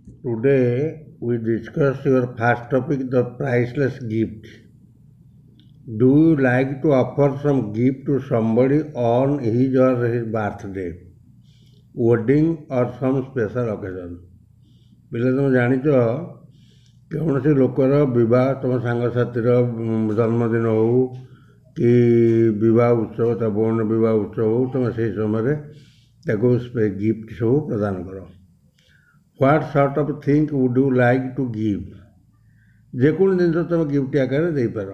Today we discuss your first topic, the priceless gift. Do you like to offer some gift to somebody on his or his birthday, wedding or some special occasion? ପିଲା ତୁମେ ଜାଣିଛ କୌଣସି ଲୋକର ବିବାହ ତୁମ ସାଙ୍ଗସାଥିର ଜନ୍ମଦିନ ହେଉ କି ବିବାହ ଉତ୍ସବ ତା ଭଉଣୀର ବିବାହ ଉତ୍ସବ ହେଉ ତୁମେ ସେହି ସମୟରେ ତାକୁ ଗିଫ୍ଟ ସବୁ ପ୍ରଦାନ କର। What sort of think would you like to give? ଯେକୌଣସି ଜିନିଷ ତୁମେ ଗିଫ୍ଟ ଆକାରରେ ଦେଇପାର।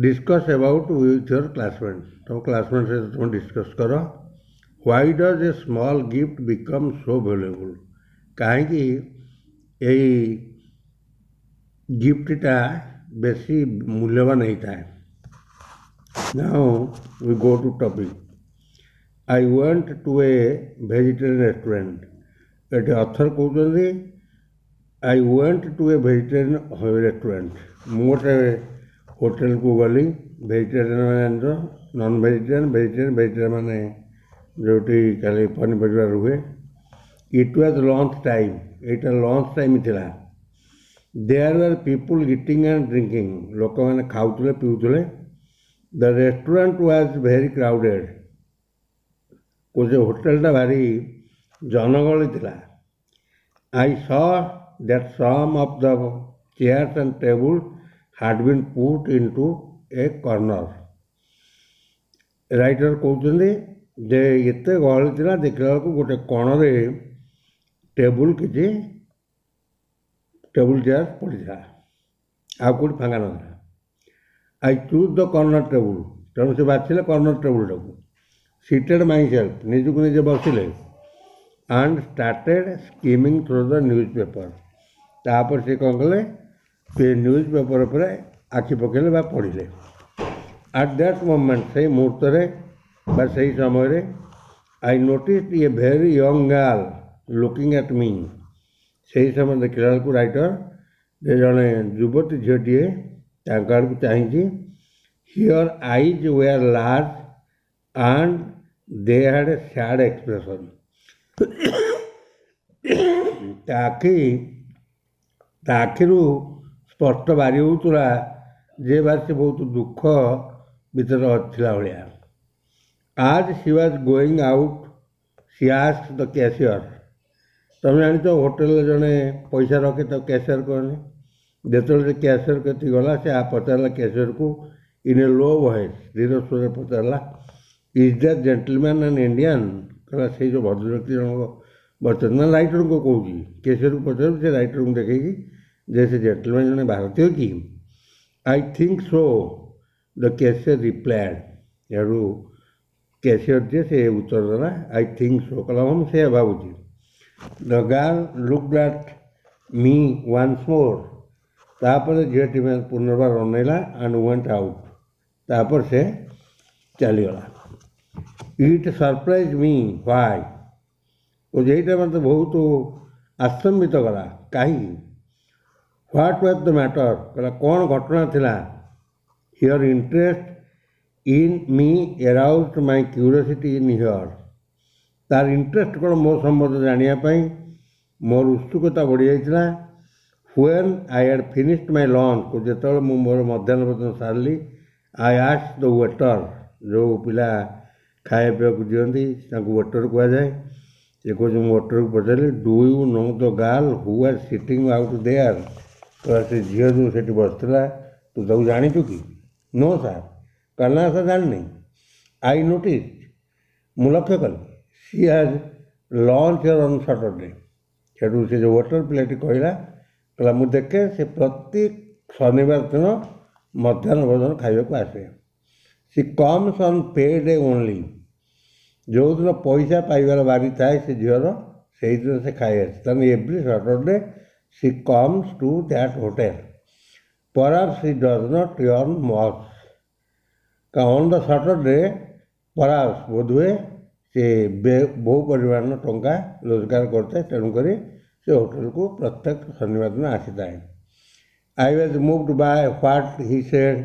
Discuss about with your classmate, ତୁମ କ୍ଲାସମେଟ୍ ସହିତ ତୁମେ ଡିସ୍କସ୍ କର। Why does a small gift become so valuable? କାହିଁକି ଏଇ ଗିଫ୍ଟଟା ବେଶୀ ମୂଲ୍ୟବାନ ହେଇଥାଏ। Now we go to topic. I went to a vegetarian restaurant. ଏଠି ଅଥର କହୁଛନ୍ତି I went to a vegetarian restaurant. ମୁଁ ଗୋଟେ ହୋଟେଲକୁ ଗଲି। ଭେଜିଟେରିଆନ୍ ମାନେ ଜାଣିଛ, ନନ୍ ଭେଜିଟେରିଆନ୍, ଭେଜିଟେରିଆନ୍ ମାନେ ଯେଉଁଠି ଖାଲି ପନିପରିବା ରୁହେ। It was lunch time. ଏଇଟା ଲଞ୍ଚ ଟାଇମ୍ ଥିଲା। There were people eating and drinking. ଲୋକମାନେ ଖାଉଥିଲେ ପିଉଥିଲେ। The restaurant was very crowded. କହୁଛି ହୋଟେଲଟା ଭାରି ଜନଗହଳି ଥିଲା। I saw that some of the chairs and table had been put into a corner. Writer କହୁଛନ୍ତି ଯେ ଏତେ ଗହଳି ଥିଲା, ଦେଖିଲା ବେଳକୁ ଗୋଟେ କୋଣରେ କିଛି ଟେବୁଲ୍ ଚେୟାର ପଡ଼ିଥିଲା, ଆଉ କେଉଁଠି ଫାଙ୍କା ନଥିଲା। I choose the corner table. ତେଣୁ ସେ ବାଛିଲେ କର୍ଣ୍ଣର ଟେବୁଲ୍ଟାକୁ। ସିଟେଡ୍ ମାଇସେଲ୍ଫ, ନିଜକୁ ନିଜେ ବସିଲେ। And started skimming throw the news paper. ତାପରେ ସେ କ'ଣ କଲେ, ସେ ନ୍ୟୁଜ୍ ପେପର ଉପରେ ଆଖି ପକାଇଲେ ବା ପଢ଼ିଲେ। ଆଟ୍ ଦ୍ୟାଟ୍ ମୋମେଣ୍ଟ, ସେଇ ମୁହୂର୍ତ୍ତରେ ବା ସେହି ସମୟରେ, I noticed a very young girl looking at me. ସେହି ସମୟ ଦେଖିଲା ବେଳକୁ ରାଇଟର ଯେ ଜଣେ ଯୁବତୀ ଝିଅଟିଏ ତାଙ୍କ ଆଡ଼କୁ ଚାହିଁଛି। Here eyes were large and they had A sad expression. ତା ଆଖିରୁ ସ୍ପଷ୍ଟ ବାରି ହେଉଥିଲା ଯେ ସେ ବହୁତ ଦୁଃଖ ଭିତରେ ଥିଲା ଭଳିଆ। As she was going out she asked the cashier. ତୁମେ ଜାଣିଛ ହୋଟେଲରେ ଜଣେ ପଇସା ରଖେ, ତାକୁ କ୍ୟାସିୟର କହନି। ଯେତେବେଳେ ସେ କ୍ୟାସିୟର କତିକି ଗଲା, ସେ ପଚାରିଲା କ୍ୟାସିୟରକୁ ଇନ୍ ଏ ଲୋ ଭଏସ୍, ଧୀର ସ୍ୱରରେ ପଚାରିଲା, ଇଜ୍ ଦ୍ୟାଟ୍ ଜେଣ୍ଟଲମ୍ୟାନ୍ ଆନ୍ ଇଣ୍ଡିଆନ୍? କହିଲା ସେଇ ଯେଉଁ ଭଦ୍ରବ୍ୟକ୍ତି ଜଣକ ବସିଛନ୍ତି, ନା ରାଇଟରଙ୍କୁ କହୁଛି। କ୍ୟାସିୟରକୁ ପଚାରିବୁ, ସେ ରାଇଟରଙ୍କୁ ଦେଖେଇକି ଯେ ସେ ଜେଣ୍ଟଲମ୍ୟାନ୍ ଜଣେ ଭାରତୀୟ କି? I think so, the cashier replied. ଏହାଠୁ କ୍ୟାସିୟର ଯିଏ ସେ ଉତ୍ତର ଦେଲା, ଆଇ ଥିଙ୍କ ସୋ। କହିଲା ହଁ ମୁଁ ସେଇଆ ଭାବୁଛି। ଦ ଗାର୍ଲ ଲୁକ୍ଡ ଆଟ୍ ମି ୱାନ୍ସ ମୋର୍। ତାପରେ ଝିଅଟି ପୁନର୍ବାର ଅନେଇଲା ଆଣ୍ଡ ୱେଣ୍ଟ ଆଉଟ୍। ତାପରେ ସେ ଚାଲିଗଲା। It surprise me why. ଏଇଟା ମୋତେ ବହୁତ ଆଚମ୍ବିତ କଲା। କାହିଁକି? What was the matter? କହିଲା କ'ଣ ଘଟଣା ଥିଲା? Her interest in me aroused my curiosity in her. ତାର ଇଣ୍ଟରେଷ୍ଟ କ'ଣ ମୋ ସମ୍ବନ୍ଧ ଜାଣିବା ପାଇଁ ମୋର ଉତ୍ସୁକତା ବଢ଼ିଯାଇଥିଲା। When I had finished my lunch, ଯେତେବେଳେ ମୁଁ ମୋର ମଧ୍ୟାହ୍ନ ଭୋଜନ ସାରିଲି, ଆଇ ଆସ୍କଡ୍ ଦ ୱେଟର, ଯେଉଁ ପିଲା ଖାଇବା ପିଇବାକୁ ଦିଅନ୍ତି ତାଙ୍କୁ ୱେଟର କୁହାଯାଏ। ସେ କହୁଛି ମୁଁ ୱେଟରକୁ ପଚାରିଲି, do you know the girl who was sitting out there? ସେ ଝିଅ ଯେଉଁ ସେଠି ବସିଥିଲା, ତୁ ତାକୁ ଜାଣିଛୁ କି? No sir. କହିଲା ନା ସାର୍ ଜାଣିନି। ଆଇ ନୋଟିସ୍, ମୁଁ ଲକ୍ଷ୍ୟ କଲି। She has lunch on Saturday. ସେଠୁ ସେ ଯେଉଁ ୱେଟର ପିଲାଟି କହିଲା ମୁଁ ଦେଖେ ସେ ପ୍ରତି ଶନିବାର ଦିନ ମଧ୍ୟାହ୍ନ ଭୋଜନ ଖାଇବାକୁ ଆସେ। C comes on pay day only. ଯେଉଁଦିନ ପଇସା ପାଇବାର ବାରି ଥାଏ ସେ ଝିଅର, ସେଇଦିନ ସେ ଖାଇ ଆସେ। ତାହେଲେ every Saturday she comes to that hotel. Perhaps she does not earn much. On the Saturday perhaps, ବୋଧହୁଏ ସେ ବହୁ ପରିମାଣର ଟଙ୍କା ରୋଜଗାର କରିଥାଏ, ତେଣୁକରି ସେ ହୋଟେଲକୁ ପ୍ରତ୍ୟେକ ଶନିବାର ଦିନ ଆସିଥାଏ। I was moved by what he said.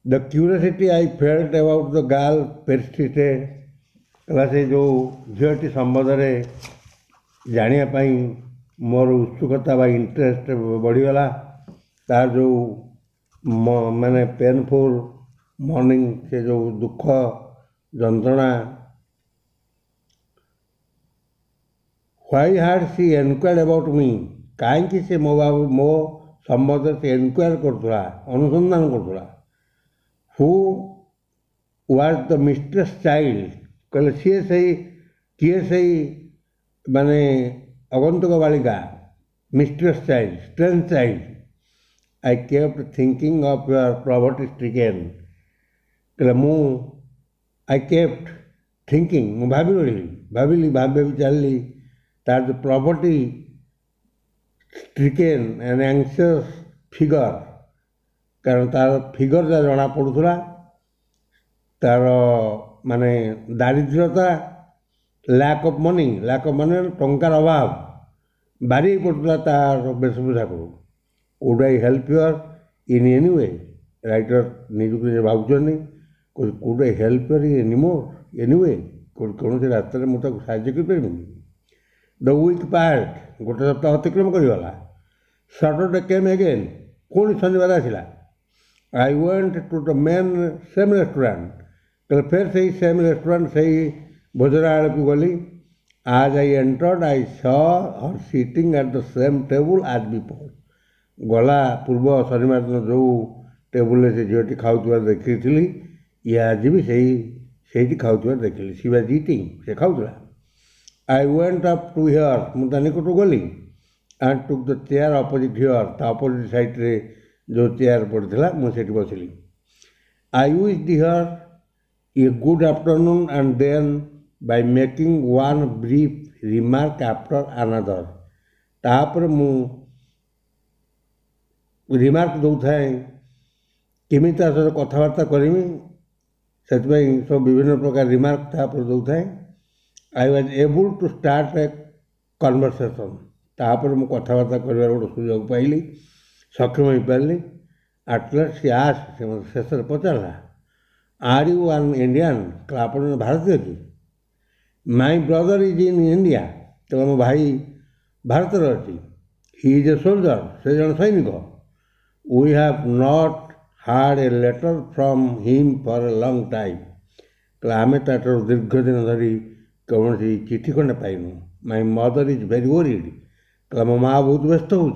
The curiosity I felt about the girl persisted. କହିଲା ସେ ଯେଉଁ ଝିଅଟି ସମ୍ବନ୍ଧରେ ଜାଣିବା ପାଇଁ ମୋର उत्सुकता ବା इंटरेस्ट बढ़ीगला तार जो माने पेनफुल मॉर्निंग से जो दुख जंत्रणा व्हाई हाड सी एनक्वायर्ड अबाउट मी कहीं से मो संबंध से एनक्वायर करुला अनुसंधान करुला who was the mistress child कहले सी सही किए सही माने अगंतुक बालिका mistress child strange child I kept thinking of your poverty stricken कहले मु आई केप्ट थिंकिंग मु भाविली भाभी चलली तार जो poverty stricken and anxious figure कारण तार फिगर जा जना पड़ूला तार माने दारिद्र्यता लैक ऑफ मनी टंकार अभाव बारी पड़ूला तार वेशभूषा को would I help your in any way writer निजुक भावुँ could I help your any way कौन से रास्ते मुझे साहय कर द वीक पार्ट गोटे सप्ताह अतिक्रम करगला सटरडे केम अगेन पुणी शनिवार आसला I went to the main same restaurant कल फिर से सेम रेस्टोरेंट से भोजनालय को गली आज I entered I saw her sitting at the same table आज बिफोर गला पूर्व शनिवार दिन जो टेबुल से झीटी खाऊे देखी ये आज भी सही खाऊे देखी सी वाज इटिंग से खाऊला I went up to her मुझे निकट गली and took the chair opposite her ता अपोजिट साइड्रे जो चेयर पड़ा मुझे बसली I wished her a good afternoon and then by making one brief remark after another तापर मु रिमार्क दौ थाए केमी सहित कथबार्ता करमी से सब विभिन्न प्रकार रिमार्क तापर दौ थाए I was able to start a conversation तापर मु कथबार्ता कर गोटे सुजोग पाइली सक्षम हो पारि आटलास्ट सी आस से मत शेष पचारा आर यू एन इंडियन आप भारतीय कि my brother is in India तो मो भाई भारत अच्छी ही इज ए सोल्जर से जन सैनिक we have not heard a letter from him for a long time आम तार दीर्घ दिन धरी कौन सी चिठी खंडे पाइनु my mother is very worried कहला मो माँ बहुत व्यस्त हो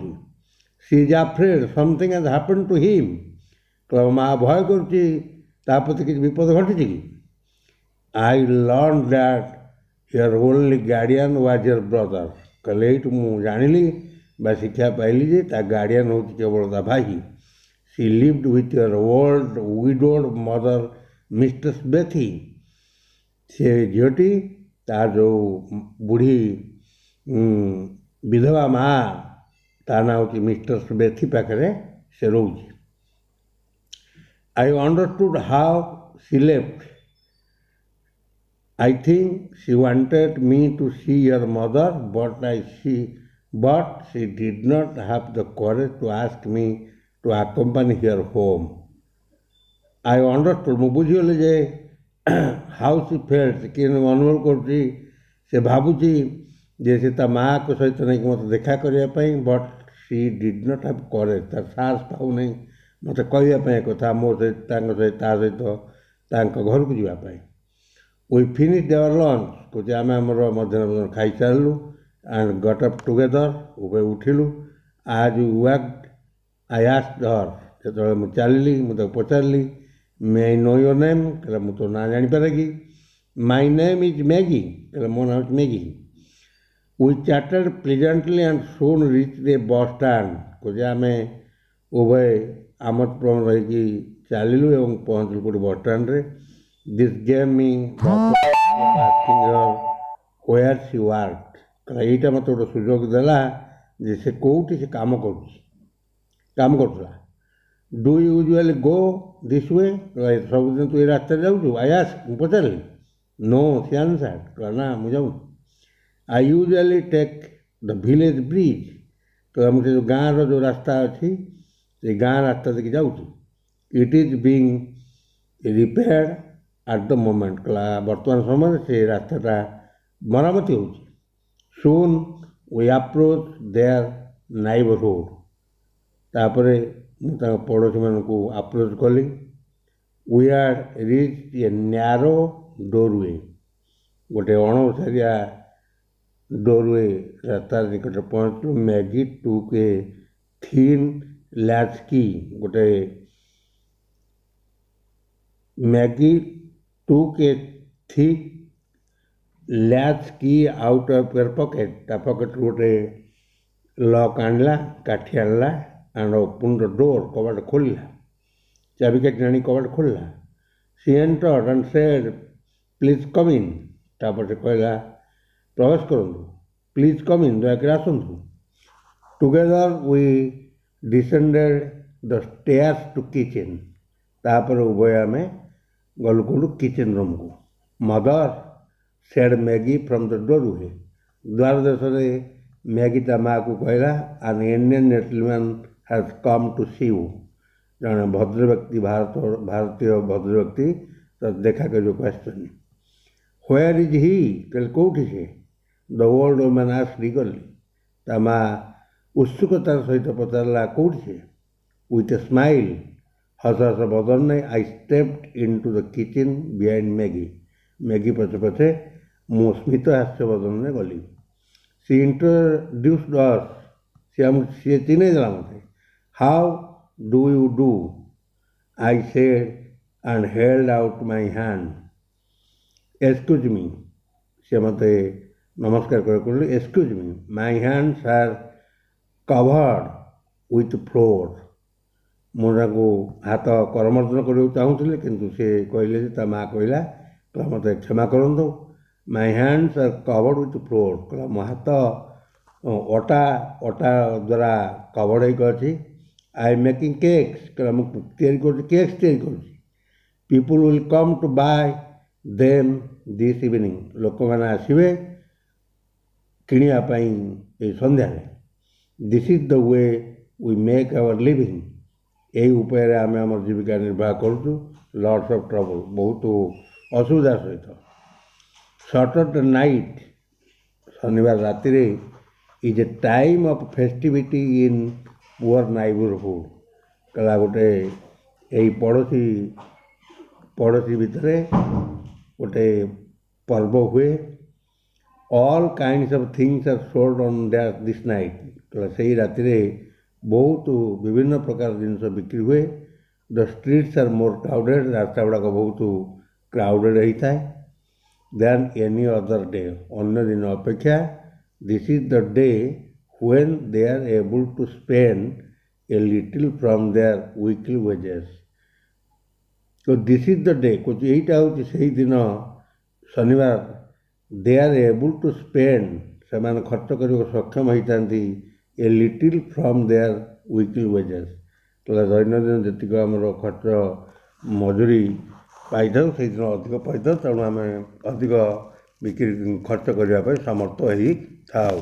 she is afraid something has happened to him कहला माँ भय करती किसी विपद घटी कि I learn that your only guardian was your brother कहले ये मुझे जानी बा शिक्षा पाइली जे ता गार्डियन हूँ केवल ता भाई she lived with your old widowed mother mistress Betty से झीटी तार जो बुढ़ी विधवा माँ ता ना हूँ मिस्ट्रेस बेथी पाखे से रोच I understood how she left I think she wanted me to see your mother but she did not have the courage to ask me to accompany her home. I understood मु बुझीगली जे how C felt कि अनुभव करुँची से भावुची जे से ता माँ को सहित नहीं मत देखा करने but she did not have courage तार साहस पाऊ नहीं मत कहवाई कथा मो सहित सहित घर को जावाई वी फिनिश देवर लंच कहे आम आमर मध्याह्न भोजन खाई सारू एंड गट अप टुगेदर उभय उठिलु आज वर्कड आई आस्क्ड हर जो मुझे चलि मुझे पचारि मे आई नो योर नेम कहला मु तो ना जानीपारे कि माई नेम इज मैगी कहला मो ना Maggie we chatted pleasantly and soon reach a bus stand कहे आम उभय आमद प्रमोद रही चलू और पहुँचलु गोटे bus stand this game me where she work कहला यहाँ मत गोटे सुजोग देला जे से कौटी से काम करूला do usually go this way सबुदिन तू ये रास्ता जाऊँ आयास पचारि नो सी आंसर्ड कहला ना मुझे जाऊँ I usually take the village bridge कहला मुझे जो गाँव जो रास्ता अच्छी से गाँ रास्ता देखिए जाऊँ it is being repaired at the moment कहला बर्तमान समय से रास्ताटा मरामती हो Soon we approached their neighborhood. ତାପରେ ମୁଁ ତାଙ୍କ ପଡ଼ୋଶୀମାନଙ୍କୁ ଆପ୍ରୋଚ୍ କଲି. We had reached a narrow doorway. ଗୋଟେ ଅଣଓସାରିଆ ଡୋରୱେ ରାସ୍ତା ନିକଟରେ ପହଞ୍ଚିଲୁ. ମ୍ୟାଗି ଟୁକ୍ ଏ ଥିନ୍ ଲ୍ୟାଚ୍ କି ଗୋଟେ ମ୍ୟାଗି ଟୁକ୍ ଏ ଥିକ୍ ଲ୍ୟାଚ୍ କି ଆଉଟ୍ ଅଫ୍ ୟର୍ ପକେଟ୍. ତା ପକେଟ୍ରୁ ଗୋଟେ ଲକ୍ ଆଣିଲା, କାଠି ଆଣିଲା, ଆଣ୍ଡ ଓପନ୍ ଦ ଡୋର୍. କବାଟ ଖୋଲିଲା, ଚାବିକାଠି ଆଣି କବାଟ ଖୋଲିଲା. She entered and said please come in. ତାପରେ ସେ କହିଲା ପ୍ରବେଶ କରନ୍ତୁ, ପ୍ଲିଜ୍ କମ୍ ଇନ୍, ଦୟାକରି ଆସନ୍ତୁ. Together we descended the stairs to kitchen. ତାପରେ ଉଭୟ ଆମେ ଗଲୁ କେଉଁଠୁ, କିଚେନ୍ ରୁମ୍କୁ. Mother said Maggie from the doorway. ଦ୍ୱାର ଦେଶରେ ମ୍ୟାଗି ତା ମାଆକୁ କହିଲା, an Indian gentleman has come to see you. ଜଣେ ଭଦ୍ରବ୍ୟକ୍ତି, ଭାରତୀୟ ଭଦ୍ରବ୍ୟକ୍ତି ଦେଖା କରିବାକୁ ଆସିଛନ୍ତି. Where is he? କହିଲେ କେଉଁଠି ସେ? The old woman asked eagerly. ତା ମା ଉତ୍ସୁକତାର ସହିତ ପଚାରିଲା କେଉଁଠି ସେ? ୱିଥ୍ ଏ ସ୍ମାଇଲ୍, ହସ ହସ ବଦନରେ I stepped in to the kitchen behind Maggie. Maggie ପଛେ ପଛେ ମୁଁ ସ୍ମିତ ହାସ୍ୟ ବଦନରେ ଗଲି. ସି ଇଣ୍ଟ୍ରୋଡ୍ୟୁସ୍ଡ ଅସ୍. ସିଏ ଚିହ୍ନେଇ ଦେଲା ମୋତେ. How do you do? I said and held out my hand. Excuse me. ସେ ମୋତେ ନମସ୍କାର କରି କହିଲେ, excuse me, my hands are covered with flour. ମୁଁ ତାଙ୍କୁ ହାତ କରମର୍ଦ୍ଦନ କରିବାକୁ ଚାହୁଁଥିଲି, କିନ୍ତୁ ସେ କହିଲେ ଯେ, ତା ମା କହିଲା ମୋତେ କ୍ଷମା କରନ୍ତୁ, my hands are covered with flour. କହିଲା ମୋ ହାତ ଅଟା ଦ୍ୱାରା କଭର୍ଡ ହେଇକି ଅଛି. I am making cakes. କହିଲା ମୁଁ ତିଆରି କରୁଛି, କେକ୍ସ ତିଆରି କରୁଛି. People will come to buy them this evening. ଲୋକମାନେ ଆସିବେ କିଣିବା ପାଇଁ ଏଇ ସନ୍ଧ୍ୟାରେ. This is the way we make our living. ଏହି ଉପାୟରେ ଆମେ ଆମର ଜୀବିକା ନିର୍ବାହ କରୁଛୁ. ଲଟ୍ସ ଅଫ୍ ଟ୍ରବୁଲ୍, ବହୁତ ଅସୁବିଧା ସହିତ. ସଟର୍ଡେ ନାଇଟ୍, ଶନିବାର ରାତିରେ, is a time of festivity in poor neighbourhood. କହିଲା ଗୋଟେ ଏଇ ପଡ଼ୋଶୀ ଭିତରେ ଗୋଟେ ପର୍ବ ହୁଏ. All kinds of things are sold on this night. କହିଲା ସେଇ ରାତିରେ ବହୁତ ବିଭିନ୍ନ ପ୍ରକାର ଜିନିଷ ବିକ୍ରି ହୁଏ. The streets are more crowded. ରାସ୍ତା ଗୁଡ଼ାକ ବହୁତ କ୍ରାଉଡେଡ୍ ହେଇଥାଏ. ଦେନ୍ ଏନି ଅଦର ଡେ, ଅନ୍ୟ ଦିନ ଅପେକ୍ଷା. This is the day when they are able to spend a little from their weekly wages. ତ ଦିସ୍ ଇଜ୍ ଦ ଡେ କହୁଛି, ଏଇଟା ହେଉଛି ସେହି ଦିନ, ଶନିବାର. They are able to spend, ସେମାନେ ଖର୍ଚ୍ଚ କରିବାକୁ ସକ୍ଷମ ହେଇଥାନ୍ତି, a little from their weekly wages. ତାହେଲେ ଦୈନନ୍ଦିନ ଯେତିକି ଆମର ଖର୍ଚ୍ଚ ମଜୁରୀ ପାଇଥାଉ, ସେଇଦିନ ଅଧିକ ପାଇଥାଉ. ତେଣୁ ଆମେ ଅଧିକ ଖର୍ଚ୍ଚ କରିବା ପାଇଁ ସମର୍ଥ ହେଇଥାଉ.